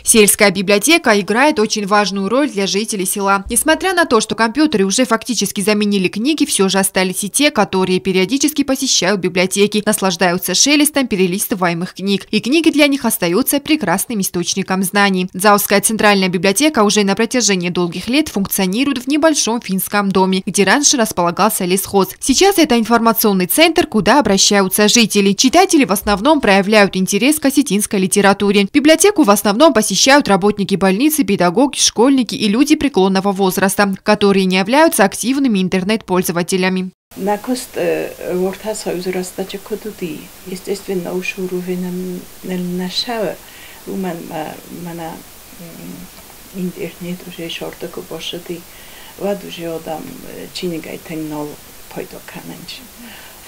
Сельская библиотека играет очень важную роль для жителей села. Несмотря на то, что компьютеры уже фактически заменили книги, все же остались и те, которые периодически посещают библиотеки, наслаждаются шелестом перелистываемых книг. И книги для них остаются прекрасным источником знаний. Заузская центральная библиотека уже на протяжении долгих лет функционирует в небольшом финском доме, где раньше располагался лесхоз. Сейчас это информационный центр, куда обращаются жители. Читатели в основном проявляют интерес к осетинской литературе. Библиотеку в основном посещают работники больницы, педагоги, школьники и люди преклонного возраста, которые не являются активными интернет-пользователями.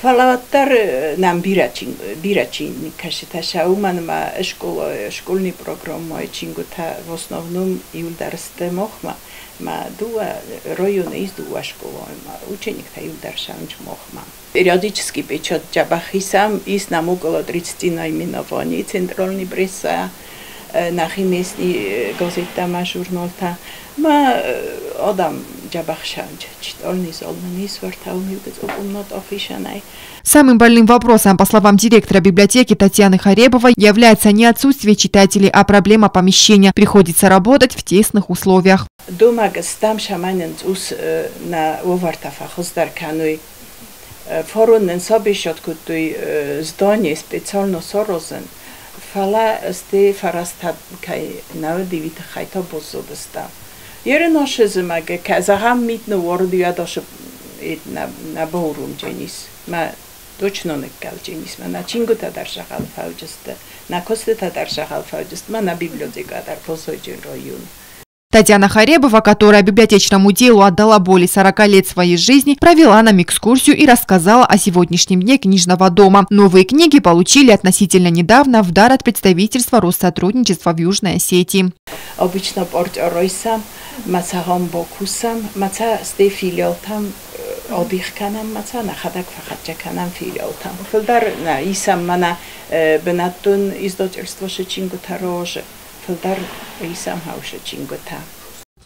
Фалаваттар нам бирачинни кашиташа уманма школьный программа чингута в основном иулдарсте мохма ма дуа район из дуа школа ученик-то иулдаршанч мохма. Периодически печат джабахисам из нам около 30 наименований центральной пресса нахи местный газета журналта ма адам джабахшанч читальный золмани свартауми безумнот офишанай. Самым больным вопросом, по словам директора библиотеки Татьяны Харебовой, является не отсутствие читателей, а проблема помещения. Приходится работать в тесных условиях. Дома гостам шаманен ус на овартафа хоздарканой форунен собишот кутуй здание специально сорозен. Фала сте фарастад кай навдивит хайта бозобста. Ерноше змаге казахам митно вордия доше на борум дженис. Ма точно не калдженис. Ма на чингута даршахал фаujست. На костета даршахал фаujст. Ма на библиотека дар позойджен район. Татьяна Харебова, которая библиотечному делу отдала более 40 лет своей жизни, провела нам экскурсию и рассказала о сегодняшнем дне книжного дома. Новые книги получили относительно недавно в дар от представительства Россотрудничества в Южной Осетии. Обычно порт-ройсам, мацахам бокусам, маца сте филиалтам одихканам, маца нахадак фахатчаканам филиалтам. Филдар на исам мана бенатун издательство шечингута роже.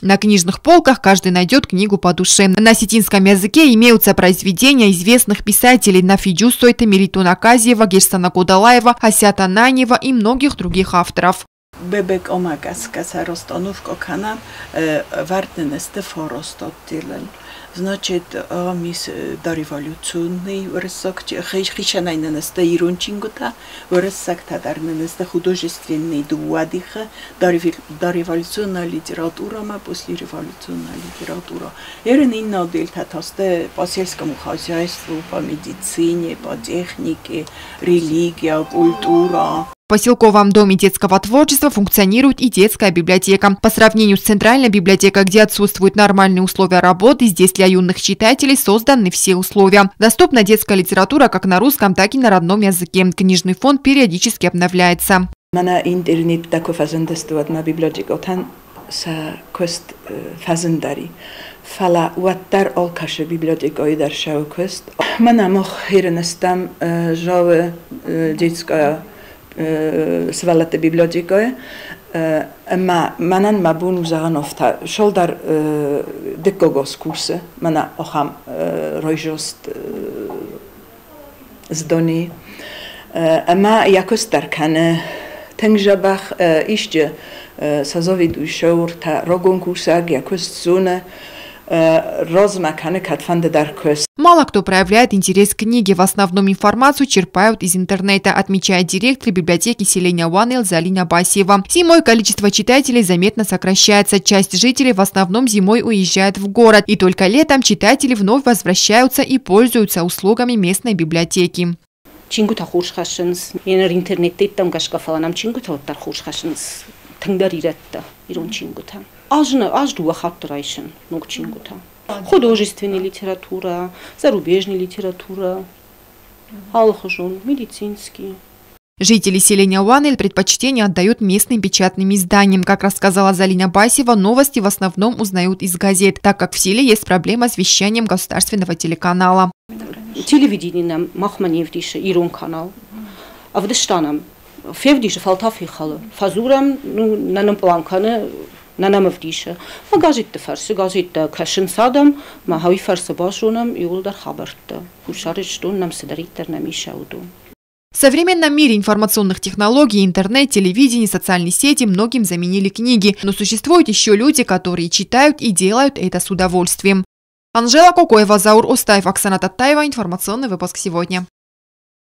На книжных полках каждый найдет книгу по душе. На осетинском языке имеются произведения известных писателей Нафидю Сойта, Мелитуна Казиева, Герсана Кудалаева, Асята Нанева и многих других авторов. Бебек омагаскаса ростоновко кана вартненесте форостотилен. Значит, мис дореволюционный выросок, хищанайненесте ирончингута, выросок тадарненесте художественный дуадиха, дореволюционная литература, ма послереволюционная литература. Инна дельта тосте по сельскому хозяйству, по медицине, по технике, религия, культура. В поселковом доме детского творчества функционирует и детская библиотека. По сравнению с центральной библиотекой, где отсутствуют нормальные условия работы, здесь для юных читателей созданы все условия. Доступна детская литература как на русском, так и на родном языке. Книжный фонд периодически обновляется. На интернет такой фазендестует на библиотеку, там са кост фазендари. Фала уаттар олкаше библиотеку и даршау кост. Мана мох хиренестам жове детская свалата библиотекое, манан мабун узаганофта шолдар декогос курсе, мана охам ройжост здони, ама якост даркане тенгжабах ишче сазовиду шоурта рогон курсаг якост зоне. Мало кто проявляет интерес к книге. В основном информацию черпают из интернета, отмечает директор библиотеки селения Уанел Залина Басиева. Зимой количество читателей заметно сокращается. Часть жителей в основном зимой уезжает в город. И только летом читатели вновь возвращаются и пользуются услугами местной библиотеки. Художественная литература, зарубежная литература, алхожон, медицинский. Жители селения Уанель предпочтение отдают местным печатным изданиям. Как рассказала Залина Басиева, новости в основном узнают из газет, так как в селе есть проблема с вещанием государственного телеканала. Телевидение нам махманевдише, Ирон канал, а в Дештанам Февдише фалтафихала. Фазурам, ну, на нам планкане, на нам вдише. Ма газетте фарсы, газетте кашин садам, ма хави фарсы башунам, и улдар хабарта. Ушарыштун нам седариттер намишауду. В современном мире информационных технологий, интернет, телевидение, социальные сети многим заменили книги. Но существуют еще люди, которые читают и делают это с удовольствием. Анжела Кокоева, Заур Остаев, Оксана Таттаева. Информационный выпуск сегодня.